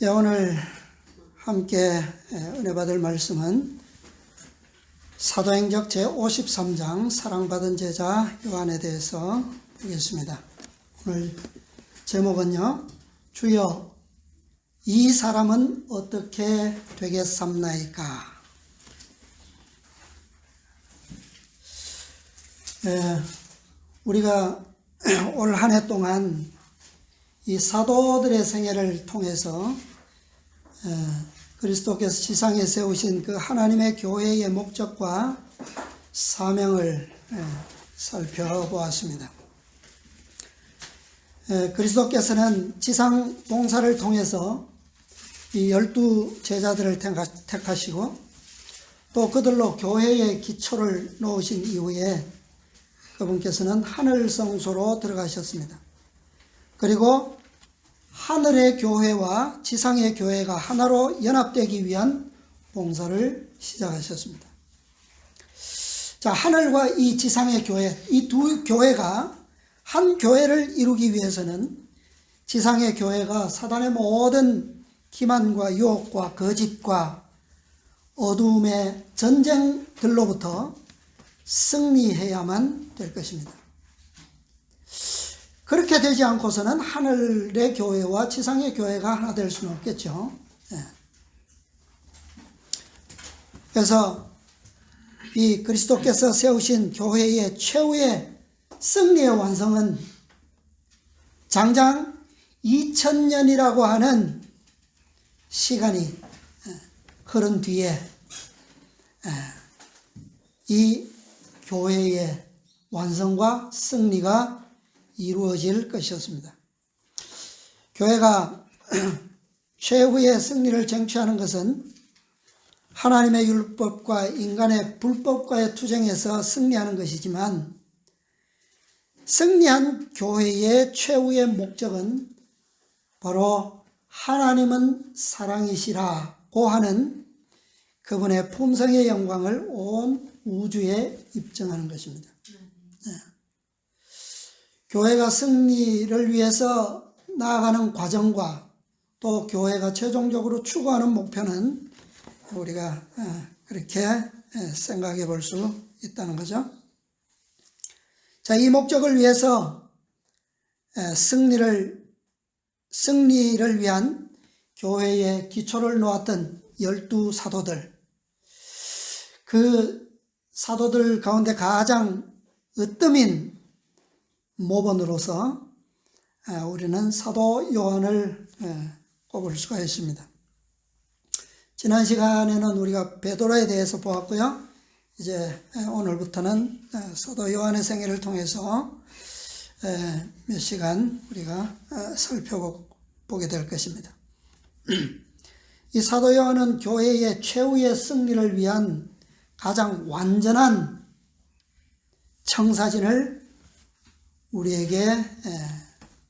오늘 함께 은혜 받을 말씀은 사도행적 제53장 사랑받은 제자 요한에 대해서 보겠습니다. 오늘 제목은요, 주여 이 사람은 어떻게 되겠삼나이까. 우리가 올 한 해 동안 이 사도들의 생애를 통해서 그리스도께서 지상에 세우신 그 하나님의 교회의 목적과 사명을 살펴보았습니다. 그리스도께서는 지상 봉사를 통해서 이 12 제자들을 택하시고 또 그들로 교회의 기초를 놓으신 이후에 그분께서는 하늘 성소로 들어가셨습니다. 그리고 하늘의 교회와 지상의 교회가 하나로 연합되기 위한 봉사를 시작하셨습니다. 자, 하늘과 이 지상의 교회, 이 두 교회가 한 교회를 이루기 위해서는 지상의 교회가 사단의 모든 기만과 유혹과 거짓과 어두움의 전쟁들로부터 승리해야만 될 것입니다. 그렇게 되지 않고서는 하늘의 교회와 지상의 교회가 하나 될 수는 없겠죠. 그래서 이 그리스도께서 세우신 교회의 최후의 승리의 완성은 장장 2000년이라고 하는 시간이 흐른 뒤에 이 교회의 완성과 승리가 이루어질 것이었습니다. 교회가 최후의 승리를 쟁취하는 것은 하나님의 율법과 인간의 불법과의 투쟁에서 승리하는 것이지만 승리한 교회의 최후의 목적은 바로 하나님은 사랑이시라고 하는 그분의 품성의 영광을 온 우주에 입증하는 것입니다. 교회가 승리를 위해서 나아가는 과정과 또 교회가 최종적으로 추구하는 목표는 우리가 그렇게 생각해 볼 수 있다는 거죠. 자, 이 목적을 위해서 승리를 위한 교회의 기초를 놓았던 12 사도들, 그 사도들 가운데 가장 으뜸인 모범으로서 우리는 사도 요한을 꼽을 수가 있습니다. 지난 시간에는 우리가 베드로에 대해서 보았고요. 이제 오늘부터는 사도 요한의 생애를 통해서 몇 시간 우리가 살펴보게 될 것입니다. 이 사도 요한은 교회의 최후의 승리를 위한 가장 완전한 청사진을 우리에게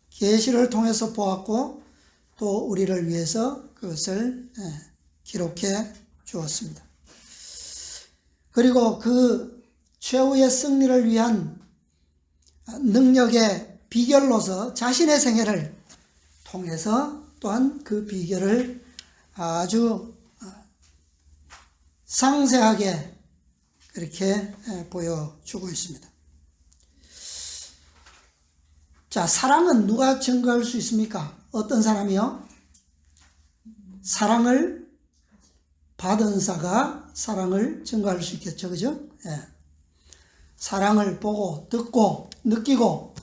계시를 통해서 보았고 또 우리를 위해서 그것을 기록해 주었습니다. 그리고 그 최후의 승리를 위한 능력의 비결로서 자신의 생애를 통해서 또한 그 비결을 아주 상세하게 그렇게 보여주고 있습니다. 자, 사랑은 누가 증거할 수 있습니까? 어떤 사람이요? 사랑을 받은 자가 사랑을 증거할 수 있겠죠. 그죠? 사랑을 보고 듣고 느끼고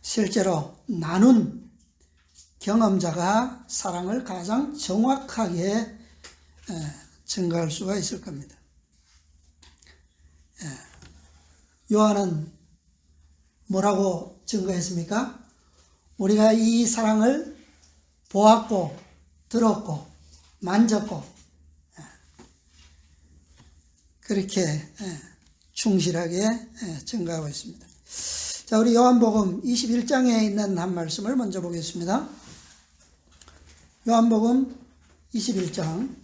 실제로 나눈 경험자가 사랑을 가장 정확하게 증거할 수가 있을 겁니다. 요한은 뭐라고 증거했습니까? 우리가 이 사랑을 보았고 들었고 만졌고 그렇게 충실하게 증거하고 있습니다. 자, 우리 요한복음 21장에 있는 한 말씀을 먼저 보겠습니다. 요한복음 21장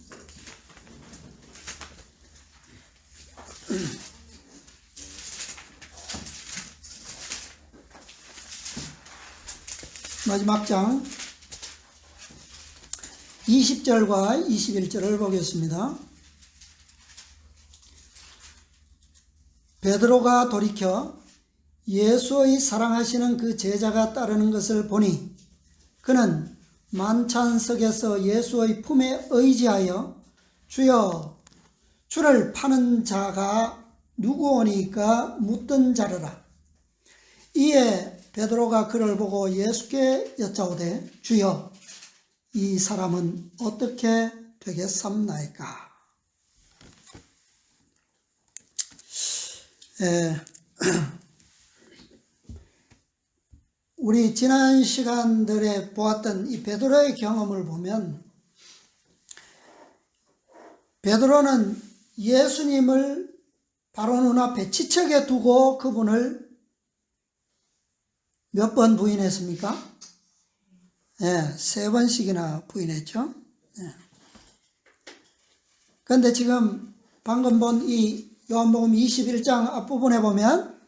마지막 장 20절과 21절을 보겠습니다. 베드로가 돌이켜 예수의 사랑하시는 그 제자가 따르는 것을 보니 그는 만찬석에서 예수의 품에 의지하여 주여, 주를 파는 자가 누구오니까 묻던 자르라. 이에 베드로가 그를 보고 예수께 여짜오되 주여, 이 사람은 어떻게 되겠삼나이까? 우리 지난 시간들에 보았던 이 베드로의 경험을 보면 베드로는 예수님을 바로 눈앞에 지척에 두고 그분을 몇 번 부인했습니까? 예, 3번씩이나 부인했죠. 그런데 지금 방금 본 이 요한복음 21장 앞부분에 보면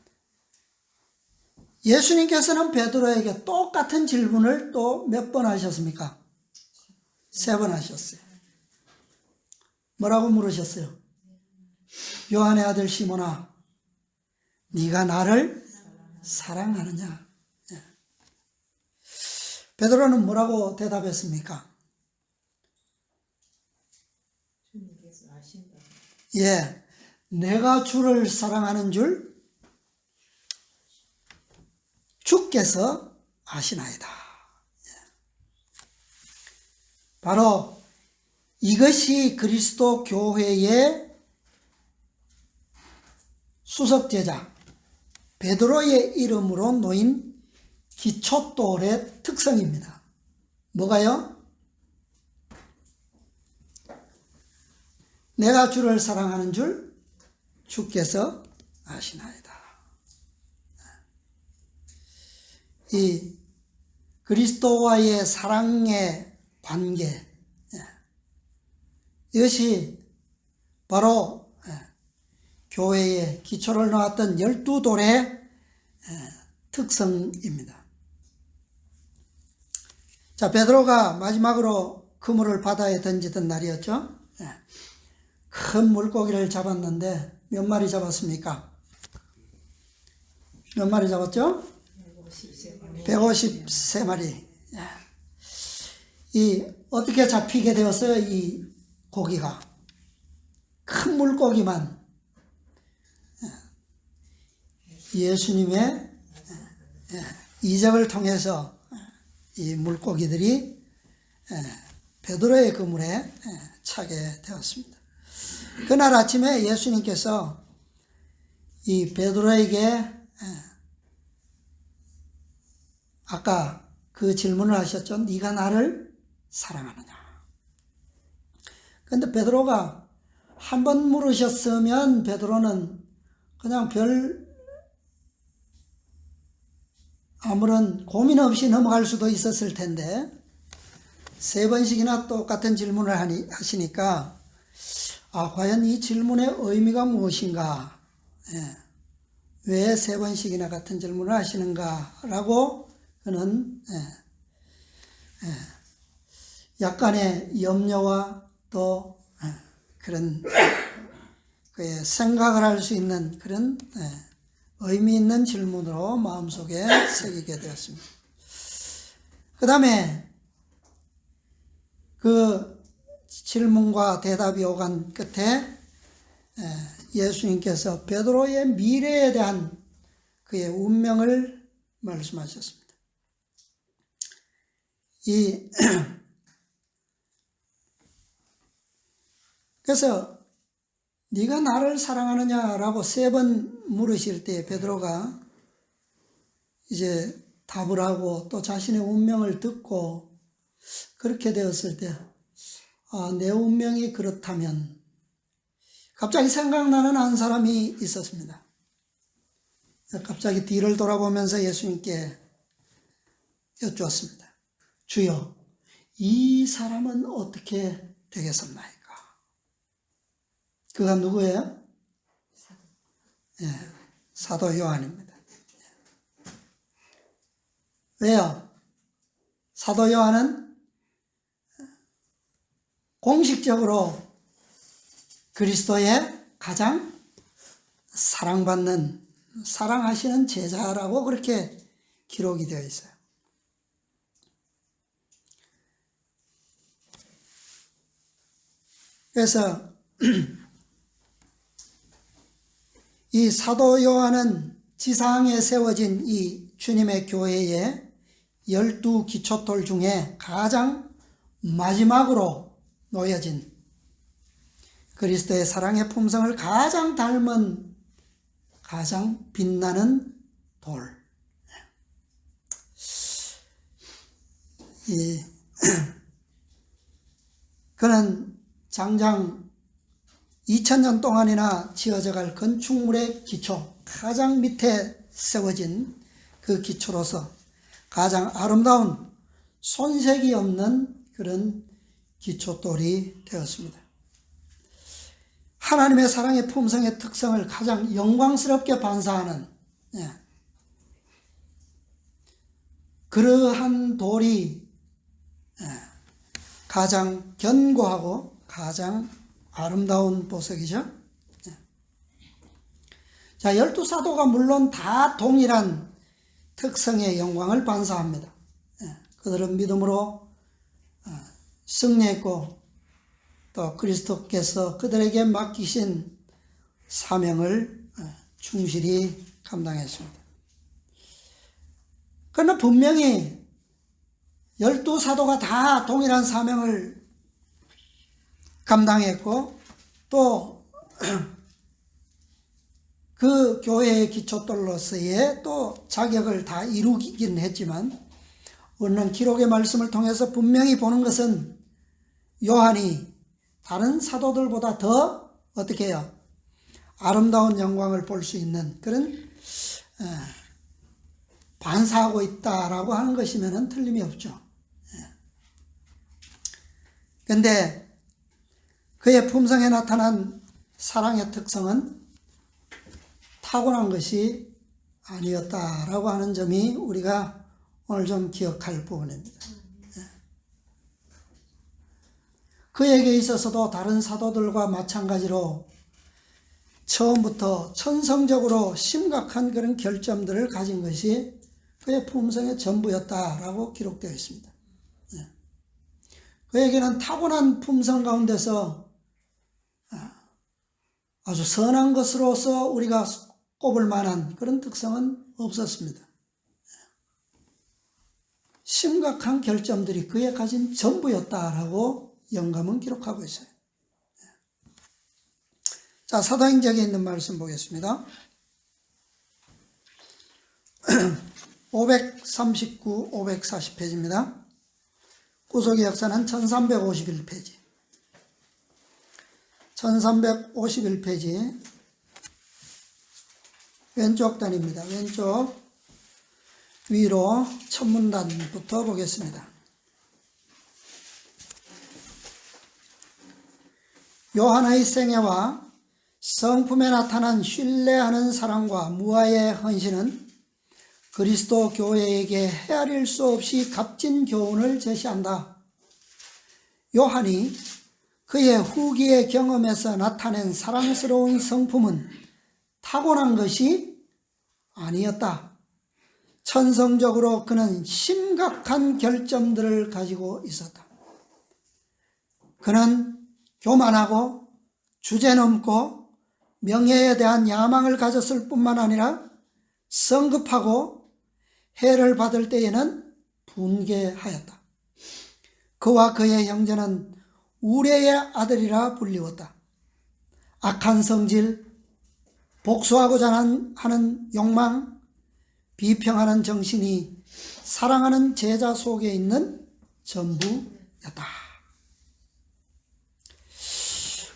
예수님께서는 베드로에게 똑같은 질문을 또 몇 번 하셨습니까? 3번 하셨어요. 뭐라고 물으셨어요? 요한의 아들 시몬아, 네가 나를 사랑하느냐? 베드로는 뭐라고 대답했습니까? 주님께서 아신다. 예, 내가 주를 사랑하는 줄 주께서 아시나이다. 바로 이것이 그리스도 교회의 수석제자 베드로의 이름으로 놓인 기초돌의 특성입니다. 뭐가요? 내가 주를 사랑하는 줄 주께서 아시나이다. 이 그리스도와의 사랑의 관계, 이것이 바로 교회의 기초를 놓았던 12돌의 특성입니다. 자, 베드로가 마지막으로 그물을 바다에 던지던 날이었죠. 큰 물고기를 잡았는데 몇 마리 잡았습니까? 몇 마리 잡았죠? 153마리. 이 어떻게 잡히게 되었어요? 이 고기가 큰 물고기만 예수님의 이적을 통해서 이 물고기들이 베드로의 그물에 차게 되었습니다. 그날 아침에 예수님께서 이 베드로에게 아까 그 질문을 하셨죠. 네가 나를 사랑하느냐? 그런데 베드로가 한 번 물으셨으면 베드로는 그냥 별 아무런 고민 없이 넘어갈 수도 있었을 텐데 3번씩이나 똑같은 질문을 하시니까 과연 이 질문의 의미가 무엇인가? 왜 3번씩이나 같은 질문을 하시는가? 라고 그는 약간의 염려와 또 그런 그의 생각을 할 수 있는 그런 의미 있는 질문으로 마음속에 새기게 되었습니다. 그 다음에 그 질문과 대답이 오간 끝에 예수님께서 베드로의 미래에 대한 그의 운명을 말씀하셨습니다. 그래서 네가 나를 사랑하느냐라고 3번 물으실 때 베드로가 이제 답을 하고 또 자신의 운명을 듣고 그렇게 되었을 때 내 운명이 그렇다면 갑자기 생각나는 한 사람이 있었습니다. 갑자기 뒤를 돌아보면서 예수님께 여쭈었습니다. 주여, 이 사람은 어떻게 되겠습니까? 그가 누구예요? 사도 요한입니다. 왜요? 사도 요한은 공식적으로 그리스도의 가장 사랑받는, 사랑하시는 제자라고 그렇게 기록이 되어 있어요. 그래서 이 사도 요한은 지상에 세워진 이 주님의 교회의 12 기초돌 중에 가장 마지막으로 놓여진 그리스도의 사랑의 품성을 가장 닮은, 가장 빛나는 돌. 그는 장장 2000년 동안이나 지어져 갈 건축물의 기초, 가장 밑에 세워진 그 기초로서 가장 아름다운, 손색이 없는 그런 기초돌이 되었습니다. 하나님의 사랑의 품성의 특성을 가장 영광스럽게 반사하는 그러한 돌이 가장 견고하고 가장 아름다운 보석이죠. 자, 12사도가 물론 다 동일한 특성의 영광을 반사합니다. 그들은 믿음으로 승리했고 또 그리스도께서 그들에게 맡기신 사명을 충실히 감당했습니다. 그러나 분명히 12사도가 다 동일한 사명을 감당했고 또 그 교회의 기초돌로서의 또 자격을 다 이루긴 했지만 오늘 기록의 말씀을 통해서 분명히 보는 것은 요한이 다른 사도들보다 더 어떻게 해요? 아름다운 영광을 볼 수 있는 그런 반사하고 있다라고 하는 것이면 틀림이 없죠. 그런데 그의 품성에 나타난 사랑의 특성은 타고난 것이 아니었다라고 하는 점이 우리가 오늘 좀 기억할 부분입니다. 그에게 있어서도 다른 사도들과 마찬가지로 처음부터 천성적으로 심각한 그런 결점들을 가진 것이 그의 품성의 전부였다라고 기록되어 있습니다. 그에게는 타고난 품성 가운데서 아주 선한 것으로서 우리가 꼽을 만한 그런 특성은 없었습니다. 심각한 결점들이 그에 가진 전부였다라고 영감은 기록하고 있어요. 자, 사도행전에 있는 말씀 보겠습니다. 539, 540페이지입니다. 구속의 역사는 1351페이지. 1351페이지 왼쪽 단입니다. 왼쪽 위로 첫 문단부터 보겠습니다. 요한의 생애와 성품에 나타난 신뢰하는 사랑과 무아의 헌신은 그리스도 교회에게 헤아릴 수 없이 값진 교훈을 제시한다. 요한이 그의 후기의 경험에서 나타낸 사랑스러운 성품은 타고난 것이 아니었다. 천성적으로 그는 심각한 결점들을 가지고 있었다. 그는 교만하고 주제넘고 명예에 대한 야망을 가졌을 뿐만 아니라 성급하고 해를 받을 때에는 분개하였다. 그와 그의 형제는 우레의 아들이라 불리웠다. 악한 성질, 복수하고자 하는 욕망, 비평하는 정신이 사랑하는 제자 속에 있는 전부였다.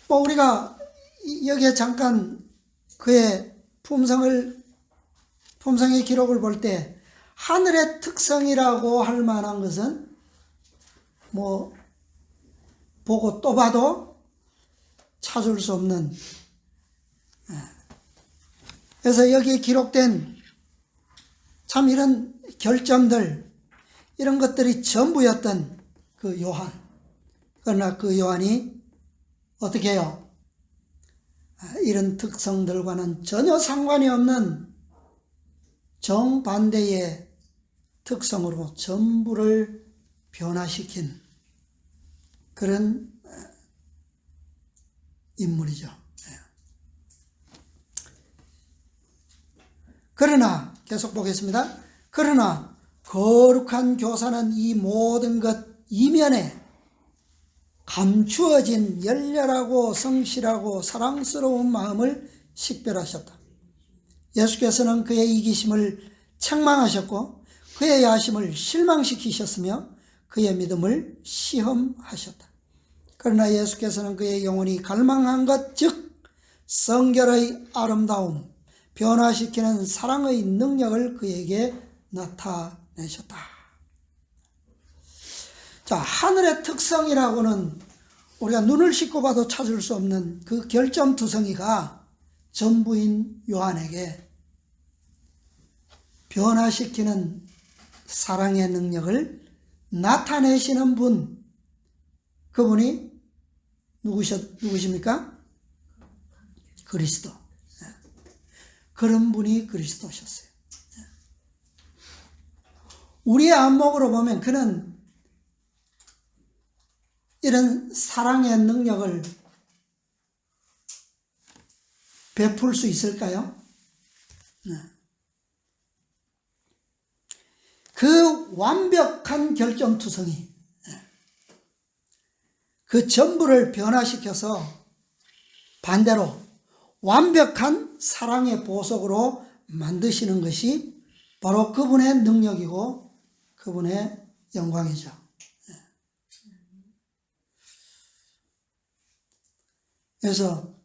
우리가 여기에 잠깐 그의 품성의 기록을 볼 때 하늘의 특성이라고 할 만한 것은 보고 또 봐도 찾을 수 없는, 그래서 여기에 기록된 참 이런 결점들, 이런 것들이 전부였던 그 요한, 그러나 그 요한이 어떻게 해요? 이런 특성들과는 전혀 상관이 없는 정반대의 특성으로 전부를 변화시킨 그런 인물이죠. 그러나 계속 보겠습니다. 그러나 거룩한 교사는 이 모든 것 이면에 감추어진 열렬하고 성실하고 사랑스러운 마음을 식별하셨다. 예수께서는 그의 이기심을 책망하셨고 그의 야심을 실망시키셨으며 그의 믿음을 시험하셨다. 그러나 예수께서는 그의 영혼이 갈망한 것, 즉 성결의 아름다움, 변화시키는 사랑의 능력을 그에게 나타내셨다. 자, 하늘의 특성이라고는 우리가 눈을 씻고 봐도 찾을 수 없는 그 결점투성이가 전부인 요한에게 변화시키는 사랑의 능력을 나타내시는 분, 그분이 누구십니까? 그리스도. 그런 분이 그리스도셨어요. 우리의 안목으로 보면 그는 이런 사랑의 능력을 베풀 수 있을까요? 그 완벽한 결점투성이, 그 전부를 변화시켜서 반대로 완벽한 사랑의 보석으로 만드시는 것이 바로 그분의 능력이고 그분의 영광이죠. 그래서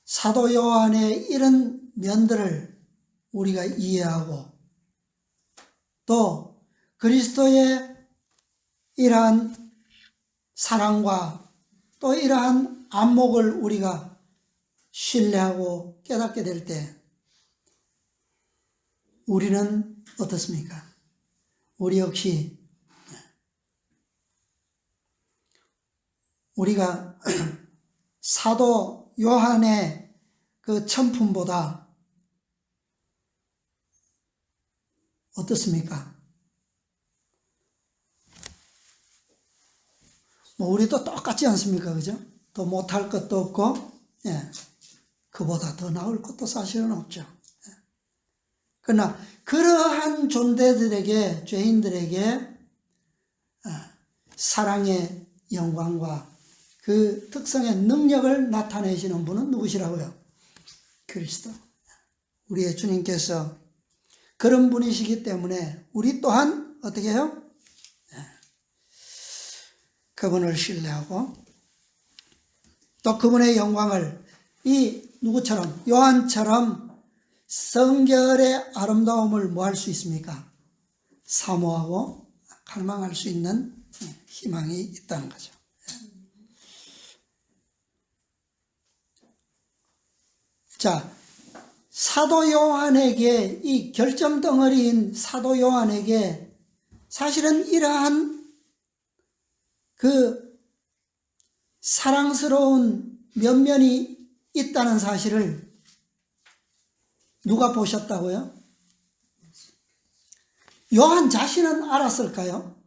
사도 요한의 이런 면들을 우리가 이해하고 또 그리스도의 이러한 사랑과 또 이러한 안목을 우리가 신뢰하고 깨닫게 될 때 우리는 어떻습니까? 우리 역시 우리가 사도 요한의 그 천품보다 어떻습니까? 우리도 똑같지 않습니까? 그죠? 더 못할 것도 없고, 그보다 더 나을 것도 사실은 없죠. 그러나 그러한 존재들에게, 죄인들에게 사랑의 영광과 그 특성의 능력을 나타내시는 분은 누구시라고요? 그리스도. 우리의 주님께서 그런 분이시기 때문에 우리 또한 어떻게 해요? 그분을 신뢰하고 또 그분의 영광을 이 누구처럼 요한처럼 성결의 아름다움을 뭐 할 수 있습니까? 사모하고 갈망할 수 있는 희망이 있다는 거죠. 자, 사도 요한에게, 이 결점 덩어리인 사도 요한에게 사실은 이러한 그 사랑스러운 면면이 있다는 사실을 누가 보셨다고요? 요한 자신은 알았을까요?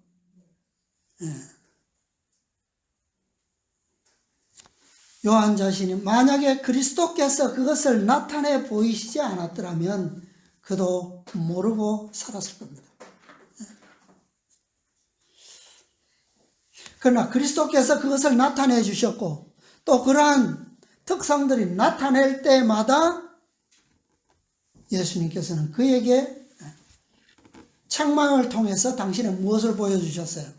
요한 자신이 만약에 그리스도께서 그것을 나타내 보이시지 않았더라면 그도 모르고 살았을 겁니다. 그러나 그리스도께서 그것을 나타내 주셨고 또 그러한 특성들이 나타낼 때마다 예수님께서는 그에게 책망을 통해서 당신은 무엇을 보여주셨어요?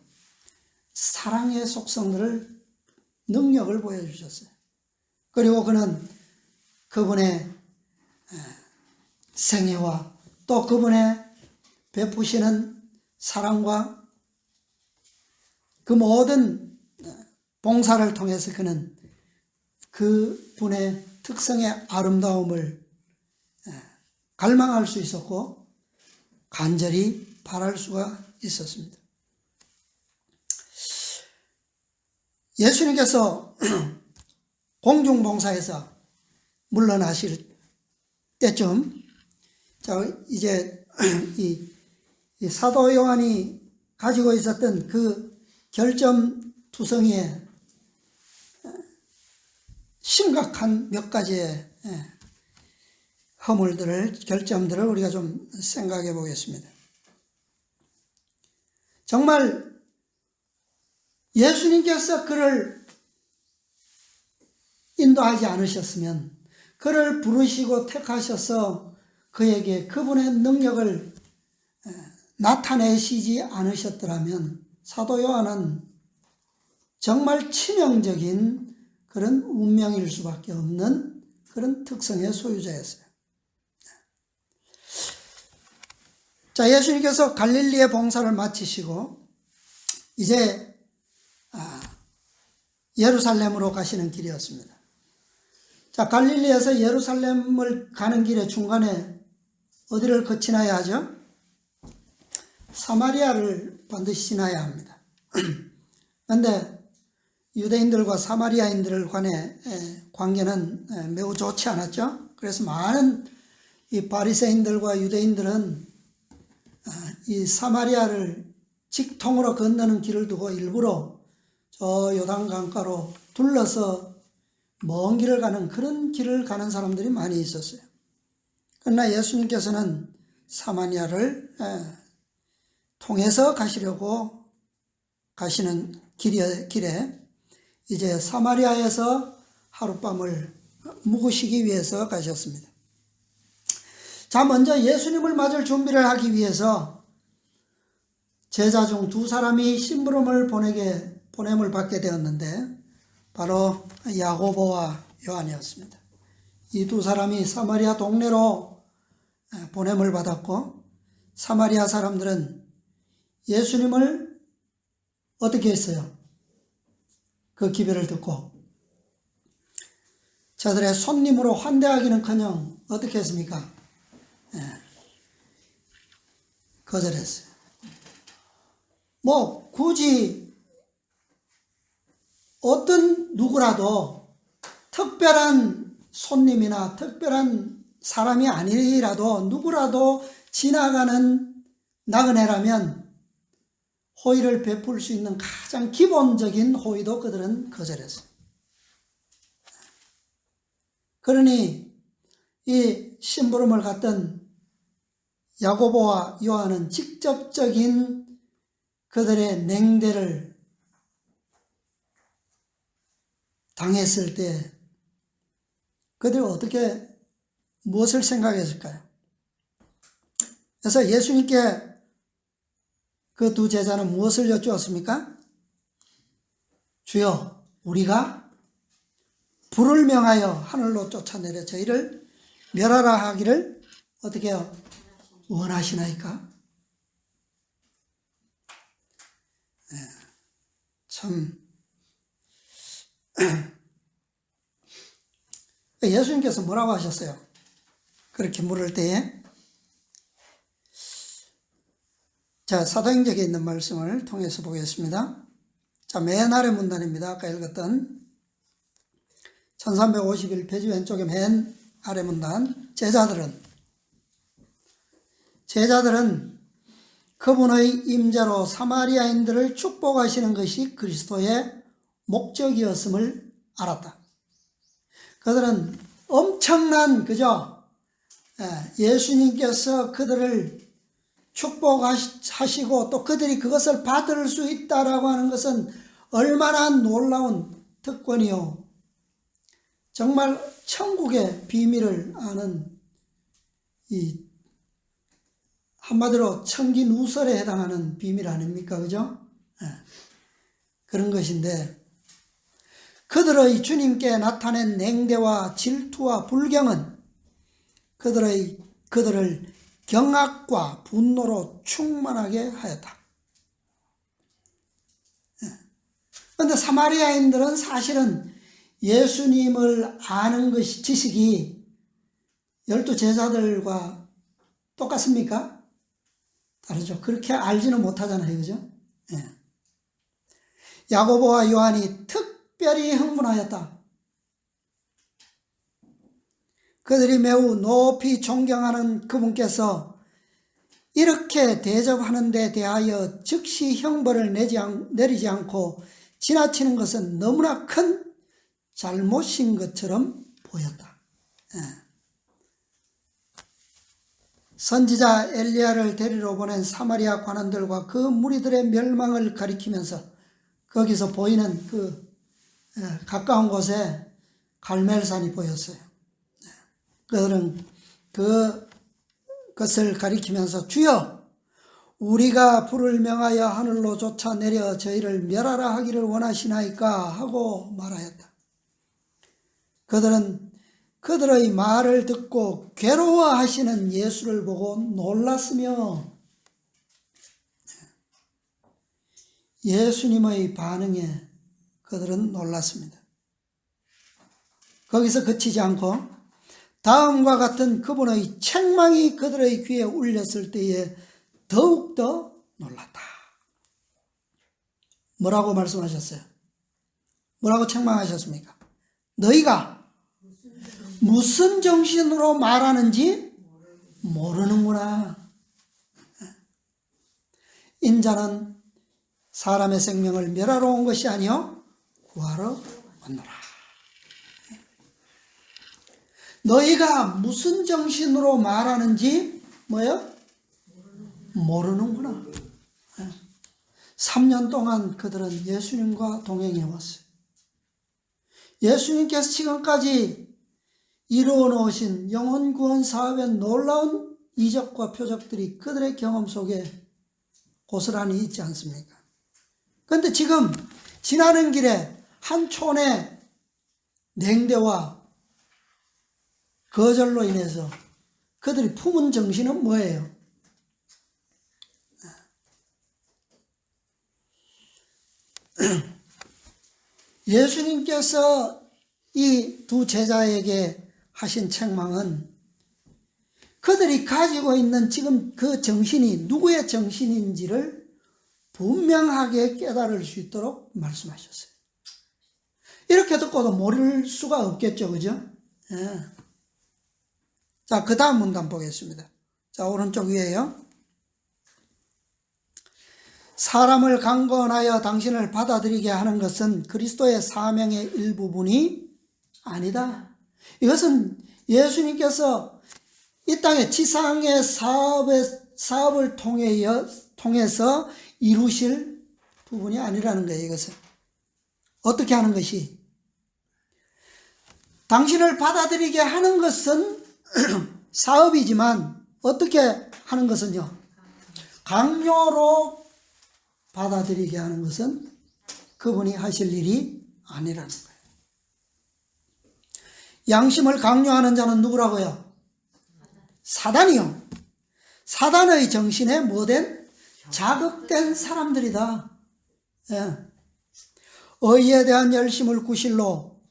사랑의 속성들을, 능력을 보여주셨어요. 그리고 그는 그분의 생애와 또 그분의 베푸시는 사랑과 그 모든 봉사를 통해서 그는 그분의 특성의 아름다움을 갈망할 수 있었고 간절히 바랄 수가 있었습니다. 예수님께서 공중봉사에서 물러나실 때쯤, 자, 이제 이 사도 요한이 가지고 있었던 그 결점투성이의 심각한 몇 가지의 결점들을 우리가 좀 생각해 보겠습니다. 정말 예수님께서 그를 인도하지 않으셨으면, 그를 부르시고 택하셔서 그에게 그분의 능력을 나타내시지 않으셨더라면 사도 요한은 정말 치명적인 그런 운명일 수밖에 없는 그런 특성의 소유자였어요. 자, 예수님께서 갈릴리의 봉사를 마치시고 이제 예루살렘으로 가시는 길이었습니다. 자, 갈릴리에서 예루살렘을 가는 길에 중간에 어디를 거치나야 하죠? 사마리아를 반드시 지나야 합니다. 그런데 유대인들과 사마리아인들 간의 관계는 매우 좋지 않았죠. 그래서 많은 이 바리새인들과 유대인들은 이 사마리아를 직통으로 건너는 길을 두고 일부러 저 요단강가로 둘러서 먼 길을 가는, 그런 길을 가는 사람들이 많이 있었어요. 그러나 예수님께서는 사마리아를 통해서 가시려고 가시는 길에 이제 사마리아에서 하룻밤을 묵으시기 위해서 가셨습니다. 자, 먼저 예수님을 맞을 준비를 하기 위해서 제자 중 두 사람이 심부름을 보냄을 받게 되었는데 바로 야고보와 요한이었습니다. 이 두 사람이 사마리아 동네로 보냄을 받았고, 사마리아 사람들은 예수님을 어떻게 했어요? 그 기별을 듣고 저들의 손님으로 환대하기는커녕 어떻게 했습니까? 거절했어요. 뭐 굳이 어떤 누구라도 특별한 손님이나 특별한 사람이 아니라도 누구라도 지나가는 나그네라면 호의를 베풀 수 있는 가장 기본적인 호의도 그들은 거절했어요. 그러니 이 심부름을 갔던 야고보와 요한은 직접적인 그들의 냉대를 당했을 때 그들이 무엇을 생각했을까요? 그래서 예수님께 그 두 제자는 무엇을 여쭈었습니까? 주여, 우리가 불을 명하여 하늘로 쫓아내려 저희를 멸하라 하기를 어떻게 해요? 원하시나이까? 참 예수님께서 뭐라고 하셨어요? 그렇게 물을 때에, 자, 사도행전에 있는 말씀을 통해서 보겠습니다. 자, 맨 아래 문단입니다. 아까 읽었던 1351페이지 왼쪽에 맨 아래 문단. 제자들은 그분의 임재로 사마리아인들을 축복하시는 것이 그리스도의 목적이었음을 알았다. 그들은 엄청난, 예수님께서 그들을 축복하시고 또 그들이 그것을 받을 수 있다라고 하는 것은 얼마나 놀라운 특권이요, 정말 천국의 비밀을 아는, 이 한마디로 천기누설에 해당하는 비밀 아닙니까? 그죠? 그런 것인데, 그들의 주님께 나타낸 냉대와 질투와 불경은 그들을 경악과 분노로 충만하게 하였다. 그런데 사마리아인들은 사실은 예수님을 아는 것이, 지식이 12제자들과 똑같습니까? 다르죠. 그렇게 알지는 못하잖아요. 그죠? 야고보와 요한이 특별히 흥분하였다. 그들이 매우 높이 존경하는 그분께서 이렇게 대접하는 데 대하여 즉시 형벌을 내리지 않고 지나치는 것은 너무나 큰 잘못인 것처럼 보였다. 선지자 엘리야를 데리러 보낸 사마리아 관원들과 그 무리들의 멸망을 가리키면서 거기서 보이는 그 가까운 곳에 갈멜산이 보였어요. 그들은 그것을 가리키면서 주여 우리가 불을 명하여 하늘로 쫓아내려 저희를 멸하라 하기를 원하시나이까 하고 말하였다. 그들은 그들의 말을 듣고 괴로워하시는 예수를 보고 놀랐으며 예수님의 반응에 그들은 놀랐습니다. 거기서 그치지 않고 다음과 같은 그분의 책망이 그들의 귀에 울렸을 때에 더욱더 놀랐다. 뭐라고 말씀하셨어요? 뭐라고 책망하셨습니까? 너희가 무슨 정신으로 말하는지 모르는구나. 인자는 사람의 생명을 멸하러 온 것이 아니요 구하러 왔노라. 너희가 무슨 정신으로 말하는지 뭐요? 모르는구나. 3년 동안 그들은 예수님과 동행해 왔어요. 예수님께서 지금까지 이루어 놓으신 영혼 구원 사업의 놀라운 이적과 표적들이 그들의 경험 속에 고스란히 있지 않습니까? 그런데 지금 지나는 길에 한 촌의 냉대와 거절로 인해서 그들이 품은 정신은 뭐예요? 예수님께서 이 두 제자에게 하신 책망은 그들이 가지고 있는 지금 그 정신이 누구의 정신인지를 분명하게 깨달을 수 있도록 말씀하셨어요. 이렇게 듣고도 모를 수가 없겠죠, 그죠? 예. 자, 그 다음 문단 보겠습니다. 자, 오른쪽 위에요. 사람을 강권하여 당신을 받아들이게 하는 것은 그리스도의 사명의 일부분이 아니다. 이것은 예수님께서 이 땅의 지상의 사업을 통해서 이루실 부분이 아니라는 거예요. 이것은 어떻게 하는 것이 당신을 받아들이게 하는 것은 사업이지만 어떻게 하는 것은요, 강요로 받아들이게 하는 것은 그분이 하실 일이 아니라는 거예요. 양심을 강요하는 자는 누구라고요? 사단이요. 사단의 정신에 뭐된? 자극된 사람들이다. 예. 의에 대한 열심을 구실로,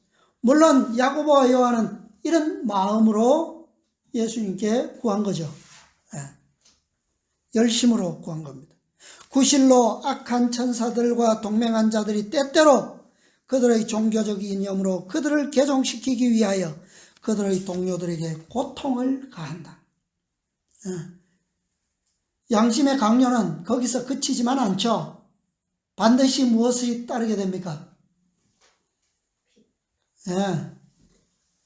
물론 야고보와 요한은 이런 마음으로 예수님께 구한 거죠. 예. 열심으로 구한 겁니다. 구실로 악한 천사들과 동맹한 자들이 때때로 그들의 종교적 이념으로 그들을 개종시키기 위하여 그들의 동료들에게 고통을 가한다. 양심의 강요는 거기서 그치지만 않죠. 반드시 무엇이 따르게 됩니까?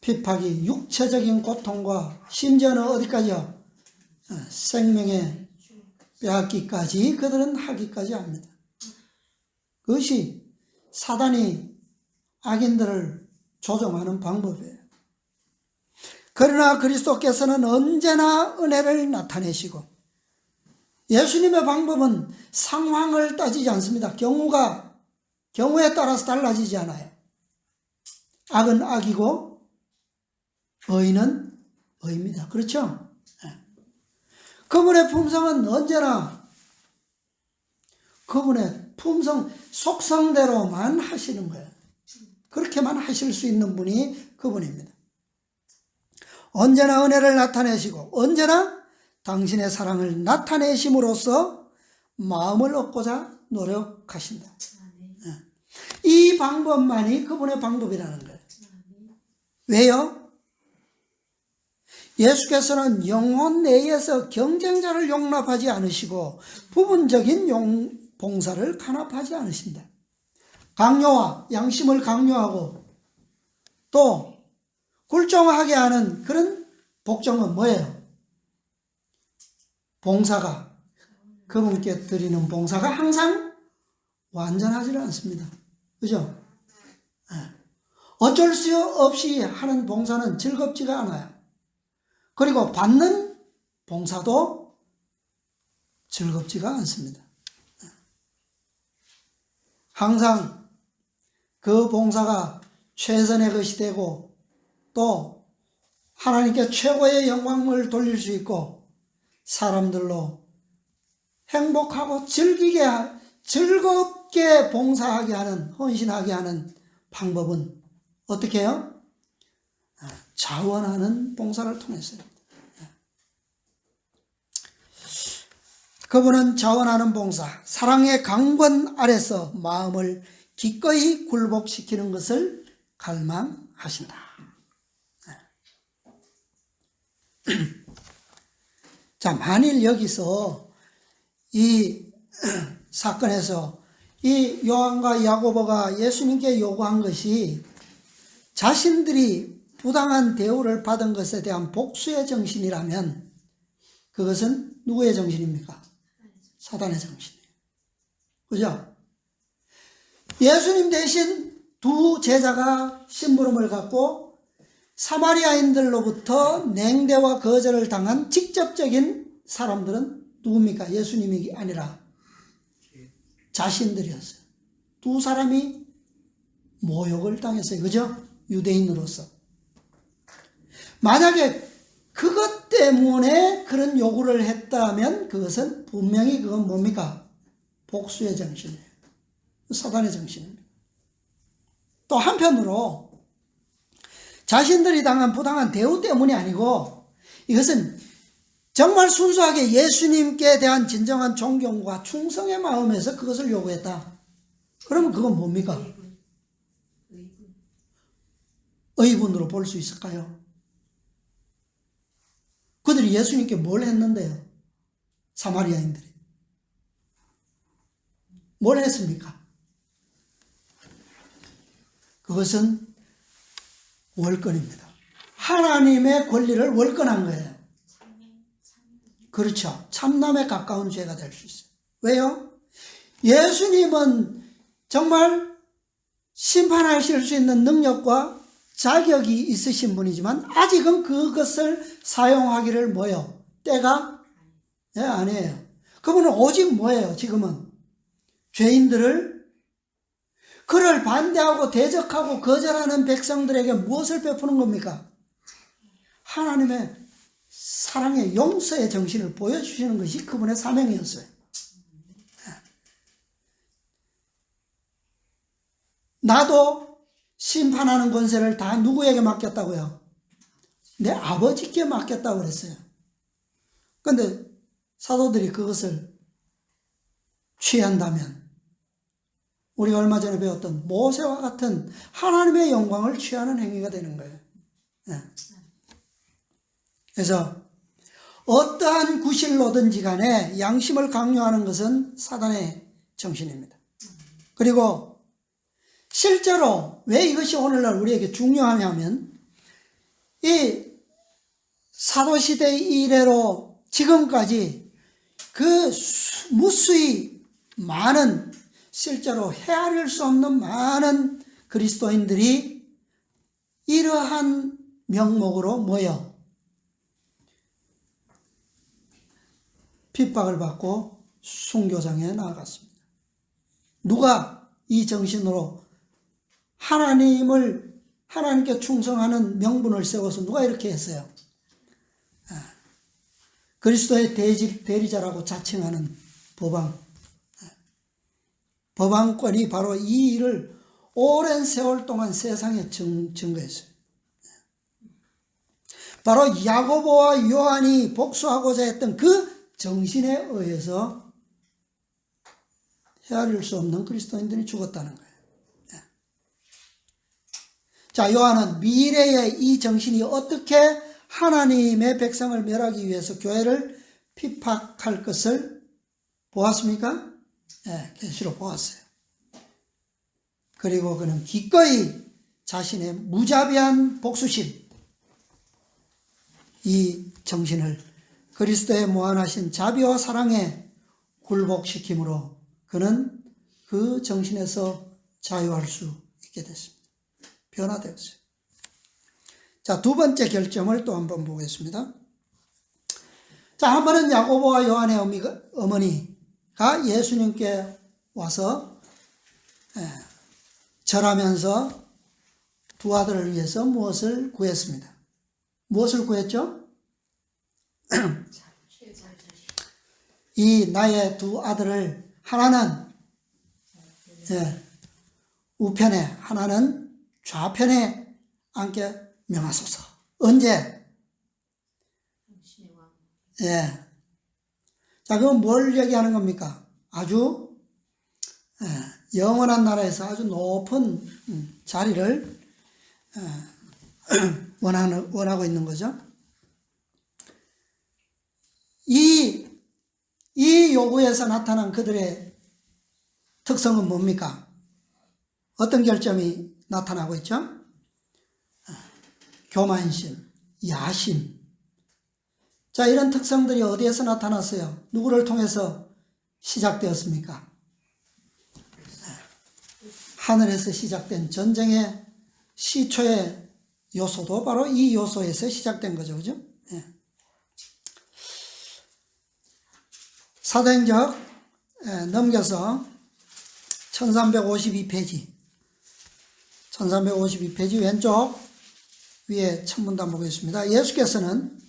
핍박이, 육체적인 고통과 심지어는 어디까지요? 생명의 빼앗기까지 그들은 하기까지 합니다. 그것이 사단이 악인들을 조종하는 방법이에요. 그러나 그리스도께서는 언제나 은혜를 나타내시고, 예수님의 방법은 상황을 따지지 않습니다. 경우에 따라서 달라지지 않아요. 악은 악이고 의는 의입니다. 그렇죠? 그분의 품성은 언제나 그분의 품성, 속성대로만 하시는 거예요. 그렇게만 하실 수 있는 분이 그분입니다. 언제나 은혜를 나타내시고 언제나 당신의 사랑을 나타내심으로써 마음을 얻고자 노력하신다. 이 방법만이 그분의 방법이라는 거예요. 왜요? 예수께서는 영혼 내에서 경쟁자를 용납하지 않으시고 부분적인 봉사를 간합하지 않으신다. 강요와 양심을 강요하고 또 굴종하게 하는 그런 복종은 뭐예요? 봉사가, 그분께 드리는 봉사가 항상 완전하지 않습니다. 그죠? 어쩔 수 없이 하는 봉사는 즐겁지가 않아요. 그리고 받는 봉사도 즐겁지가 않습니다. 항상 그 봉사가 최선의 것이 되고 또 하나님께 최고의 영광을 돌릴 수 있고 사람들로 행복하고 즐겁게 봉사하게 하는, 헌신하게 하는 방법은 어떻게 해요? 자원하는 봉사를 통해서요. 그분은 자원하는 봉사, 사랑의 강권 아래서 마음을 기꺼이 굴복시키는 것을 갈망하신다. 자, 만일 여기서 이 사건에서 이 요한과 야고보가 예수님께 요구한 것이 자신들이 부당한 대우를 받은 것에 대한 복수의 정신이라면 그것은 누구의 정신입니까? 사단의 정신이에요. 그죠? 예수님 대신 두 제자가 심부름을 갖고 사마리아인들로부터 냉대와 거절을 당한 직접적인 사람들은 누굽니까? 예수님이 아니라 자신들이었어요. 두 사람이 모욕을 당했어요. 그죠? 유대인으로서. 만약에 그것 때문에 그런 요구를 했다면 그것은 분명히 그건 뭡니까? 복수의 정신이에요. 사단의 정신입니다. 또 한편으로 자신들이 당한 부당한 대우 때문이 아니고 이것은 정말 순수하게 예수님께 대한 진정한 존경과 충성의 마음에서 그것을 요구했다. 그러면 그건 뭡니까? 의분으로 볼 수 있을까요? 그들이 예수님께 뭘 했는데요? 사마리아인들이. 뭘 했습니까? 그것은 월권입니다. 하나님의 권리를 월권한 거예요. 그렇죠. 참남에 가까운 죄가 될 수 있어요. 왜요? 예수님은 정말 심판하실 수 있는 능력과 자격이 있으신 분이지만 아직은 그것을 사용하기를 뭐예요? 때가 아니에요. 그분은 오직 뭐예요? 지금은 죄인들을 그를 반대하고 대적하고 거절하는 백성들에게 무엇을 베푸는 겁니까? 하나님의 사랑의 용서의 정신을 보여주시는 것이 그분의 사명이었어요. 나도 심판하는 권세를 다 누구에게 맡겼다고요? 내 아버지께 맡겼다고 그랬어요. 그런데 사도들이 그것을 취한다면 우리가 얼마 전에 배웠던 모세와 같은 하나님의 영광을 취하는 행위가 되는 거예요. 그래서 어떠한 구실로든지 간에 양심을 강요하는 것은 사단의 정신입니다. 그리고 실제로 왜 이것이 오늘날 우리에게 중요하냐면 이 사도시대 이래로 지금까지 그 무수히 많은 실제로 헤아릴 수 없는 많은 그리스도인들이 이러한 명목으로 모여 핍박을 받고 순교장에 나아갔습니다. 누가 이 정신으로 하나님께 충성하는 명분을 세워서 누가 이렇게 했어요? 그리스도의 대리자라고 자칭하는 법왕권이 바로 이 일을 오랜 세월 동안 세상에 증거했어요. 바로 야고보와 요한이 복수하고자 했던 그 정신에 의해서 헤아릴 수 없는 그리스도인들이 죽었다는 거예요. 자, 요한은 미래의 이 정신이 어떻게 하나님의 백성을 멸하기 위해서 교회를 핍박할 것을 보았습니까? 네, 계시로 보았어요. 그리고 그는 기꺼이 자신의 무자비한 복수심, 이 정신을 그리스도의 무한하신 자비와 사랑에 굴복시킴으로 그는 그 정신에서 자유할 수 있게 됐습니다. 변화되었어요. 자, 두 번째 결점을 또 한번 보겠습니다. 자, 한 번은 야고보와 요한의 어머니가 예수님께 와서 절하면서 두 아들을 위해서 무엇을 구했습니다. 무엇을 구했죠? 이 나의 두 아들을 하나는 우편에 하나는 좌편에 앉게 명하소서. 언제? 예. 자, 그건 뭘 얘기하는 겁니까? 아주 영원한 나라에서 아주 높은 자리를 원하고 있는 거죠. 이 요구에서 나타난 그들의 특성은 뭡니까? 어떤 결점이 나타나고 있죠? 교만심, 야심. 자, 이런 특성들이 어디에서 나타났어요? 누구를 통해서 시작되었습니까? 하늘에서 시작된 전쟁의 시초의 요소도 바로 이 요소에서 시작된 거죠. 그죠? 예. 사도행적 넘겨서 1352페이지 1352페이지 왼쪽 위에 첫 문단 보겠습니다. 예수께서는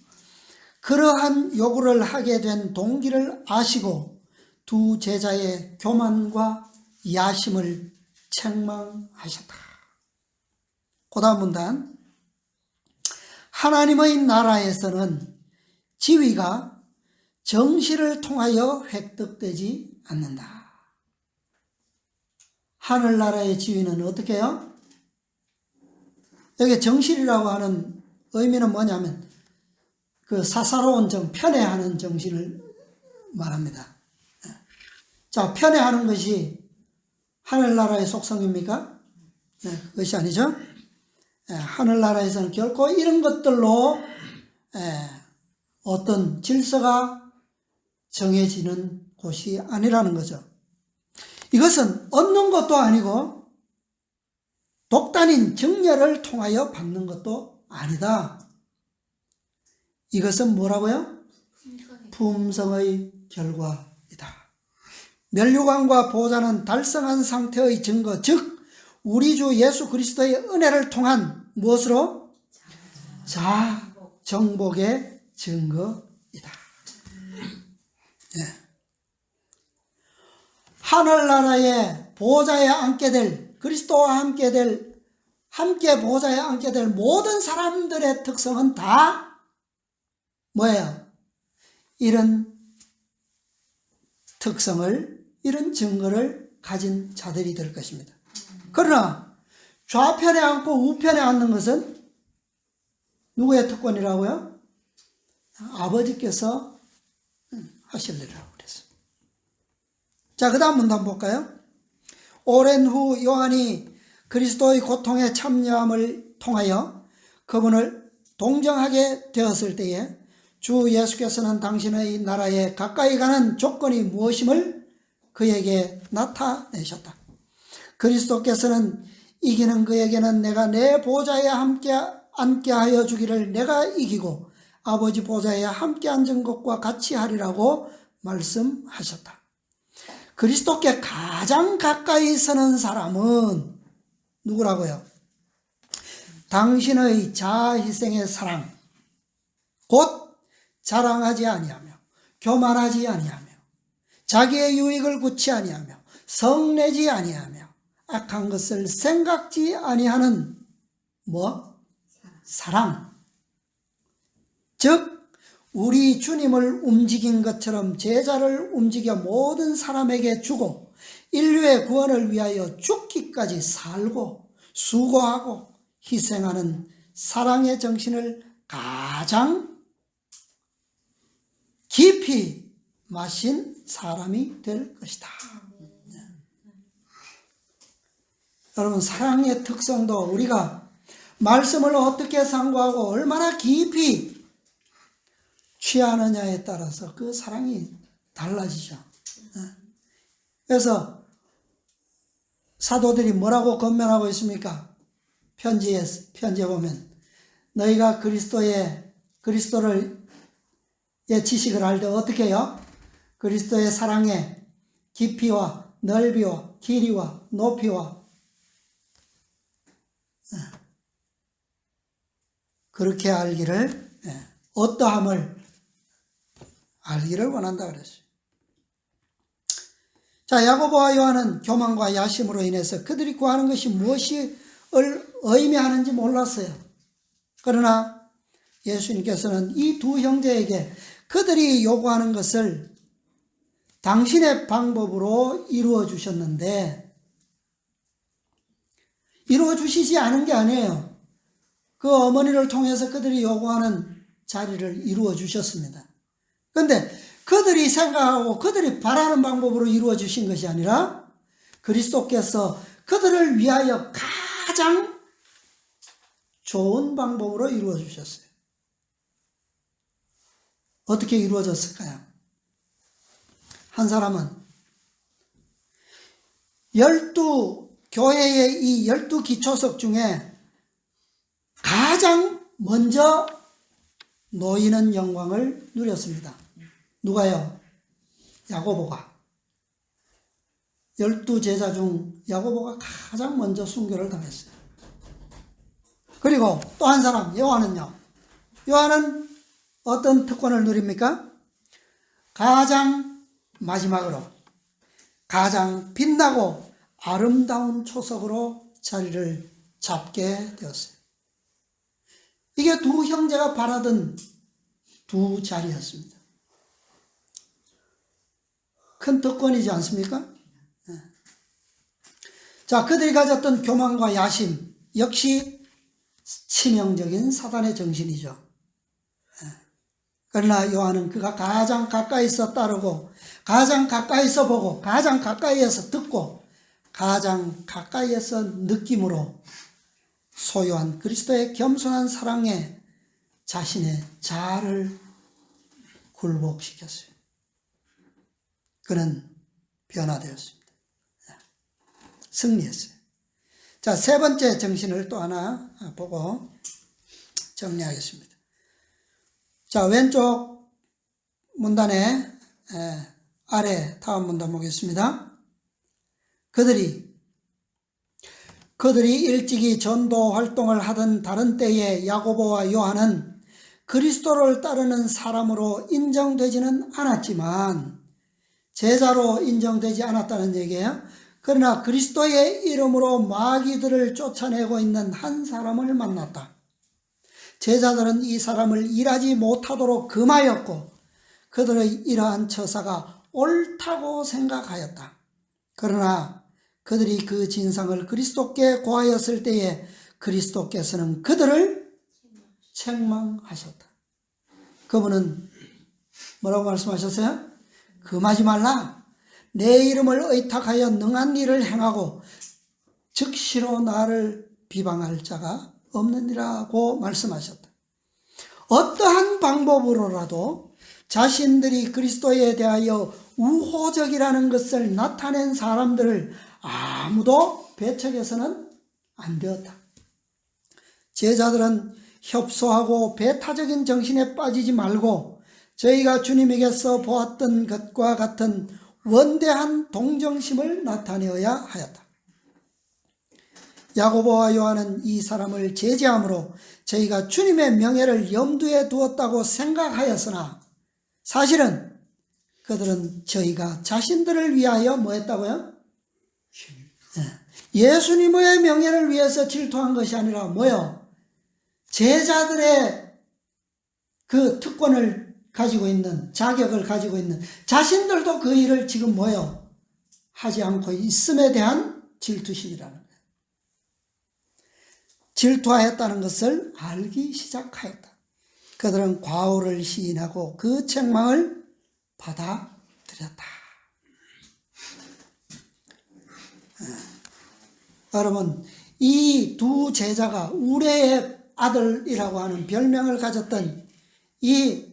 그러한 요구를 하게 된 동기를 아시고 두 제자의 교만과 야심을 책망하셨다. 그 다음 문단, 하나님의 나라에서는 지위가 정시를 통하여 획득되지 않는다. 하늘나라의 지위는 어떻게 해요? 여기 정실이라고 하는 의미는 뭐냐면 그 사사로운 편애하는 정신을 말합니다. 자, 편애하는 것이 하늘나라의 속성입니까? 네, 그것이 아니죠. 하늘나라에서는 결코 이런 것들로 어떤 질서가 정해지는 곳이 아니라는 거죠. 이것은 얻는 것도 아니고 독단인 정렬을 통하여 받는 것도 아니다. 이것은 뭐라고요? 품성의 결과이다. 면류관과 보좌는 달성한 상태의 증거, 즉 우리 주 예수 그리스도의 은혜를 통한 무엇으로? 정복의 증거이다. 네. 하늘나라의 보좌에 앉게 될, 그리스도와 함께 보좌에 앉게 될 모든 사람들의 특성은 다 뭐예요? 이런 특성을, 이런 증거를 가진 자들이 될 것입니다. 그러나 좌편에 앉고 우편에 앉는 것은 누구의 특권이라고요? 아버지께서 하실래라고 그랬어요. 자, 그 다음 문단 볼까요? 오랜 후 요한이 그리스도의 고통에 참여함을 통하여 그분을 동정하게 되었을 때에 주 예수께서는 당신의 나라에 가까이 가는 조건이 무엇임을 그에게 나타내셨다. 그리스도께서는 이기는 그에게는 내가 내 보좌에 함께 앉게 하여 주기를 내가 이기고 아버지 보좌에 함께 앉은 것과 같이 하리라고 말씀하셨다. 그리스도께 가장 가까이 서는 사람은 누구라고요? 당신의 자아희생의 사랑, 곧 자랑하지 아니하며 교만하지 아니하며 자기의 유익을 굳이 아니하며 성내지 아니하며 악한 것을 생각지 아니하는 사랑. 즉 우리 주님을 움직인 것처럼 제자를 움직여 모든 사람에게 주고 인류의 구원을 위하여 죽기까지 살고 수고하고 희생하는 사랑의 정신을 가장 깊이 마신 사람이 될 것이다. 여러분, 사랑의 특성도 우리가 말씀을 어떻게 상고하고 얼마나 깊이 취하느냐에 따라서 그 사랑이 달라지죠. 그래서 사도들이 뭐라고 권면하고 있습니까? 편지에 보면 너희가 그리스도를 지식을 할 때 어떻게 해요? 그리스도의 사랑의 깊이와 넓이와 길이와 높이와 그렇게 알기를, 어떠함을 알기를 원한다 그랬어요. 자, 야고보와 요한은 교만과 야심으로 인해서 그들이 구하는 것이 무엇을 의미하는지 몰랐어요. 그러나 예수님께서는 이 두 형제에게 그들이 요구하는 것을 당신의 방법으로 이루어 주셨는데, 이루어 주시지 않은 게 아니에요. 그 어머니를 통해서 그들이 요구하는 자리를 이루어 주셨습니다. 그런데 그들이 생각하고 그들이 바라는 방법으로 이루어 주신 것이 아니라 그리스도께서 그들을 위하여 가장 좋은 방법으로 이루어 주셨어요. 어떻게 이루어졌을까요? 한 사람은 12교회의 이 12기초석 중에 가장 먼저 놓이는 영광을 누렸습니다. 누가요? 야고보가. 12제자 중 야고보가 가장 먼저 순교를 당했어요. 그리고 또 한 사람, 요한은요. 요한은 어떤 특권을 누립니까? 가장 마지막으로 가장 빛나고 아름다운 초석으로 자리를 잡게 되었어요. 이게 두 형제가 바라던 두 자리였습니다. 큰 특권이지 않습니까? 자, 그들이 가졌던 교만과 야심 역시 치명적인 사단의 정신이죠. 그러나 요한은 그가 가장 가까이서 따르고 가장 가까이서 보고 가장 가까이에서 듣고 가장 가까이에서 느낌으로 소유한 그리스도의 겸손한 사랑에 자신의 자아를 굴복시켰어요. 그는 변화되었습니다. 승리했어요. 자, 세 번째 정신을 또 하나 보고 정리하겠습니다. 자, 왼쪽 문단에 아래 다음 문단 보겠습니다. 그들이 일찍이 전도 활동을 하던 다른 때에 야고보와 요한은 그리스도를 따르는 사람으로 인정되지는 않았지만, 제자로 인정되지 않았다는 얘기예요. 그러나 그리스도의 이름으로 마귀들을 쫓아내고 있는 한 사람을 만났다. 제자들은 이 사람을 일하지 못하도록 금하였고 그들의 이러한 처사가 옳다고 생각하였다. 그러나 그들이 그 진상을 그리스도께 고하였을 때에 그리스도께서는 그들을 책망하셨다. 그분은 뭐라고 말씀하셨어요? 금하지 말라. 내 이름을 의탁하여 능한 일을 행하고 즉시로 나를 비방할 자가 없느니라고 말씀하셨다. 어떠한 방법으로라도 자신들이 그리스도에 대하여 우호적이라는 것을 나타낸 사람들을 아무도 배척해서는 안 되었다. 제자들은 협소하고 배타적인 정신에 빠지지 말고 저희가 주님에게서 보았던 것과 같은 원대한 동정심을 나타내어야 하였다. 야고보와 요한은 이 사람을 제지함으로 저희가 주님의 명예를 염두에 두었다고 생각하였으나 사실은 그들은 저희가 자신들을 위하여 뭐 했다고요? 예수님의 명예를 위해서 질투한 것이 아니라 뭐요? 제자들의 그 특권을 가지고 있는, 자격을 가지고 있는 자신들도 그 일을 지금 뭐요? 하지 않고 있음에 대한 질투심이라는 거예요. 질투하였다는 것을 알기 시작하였다. 그들은 과오를 시인하고 그 책망을 받아들였다. 여러분, 이 두 제자가 우레의 아들이라고 하는 별명을 가졌던 이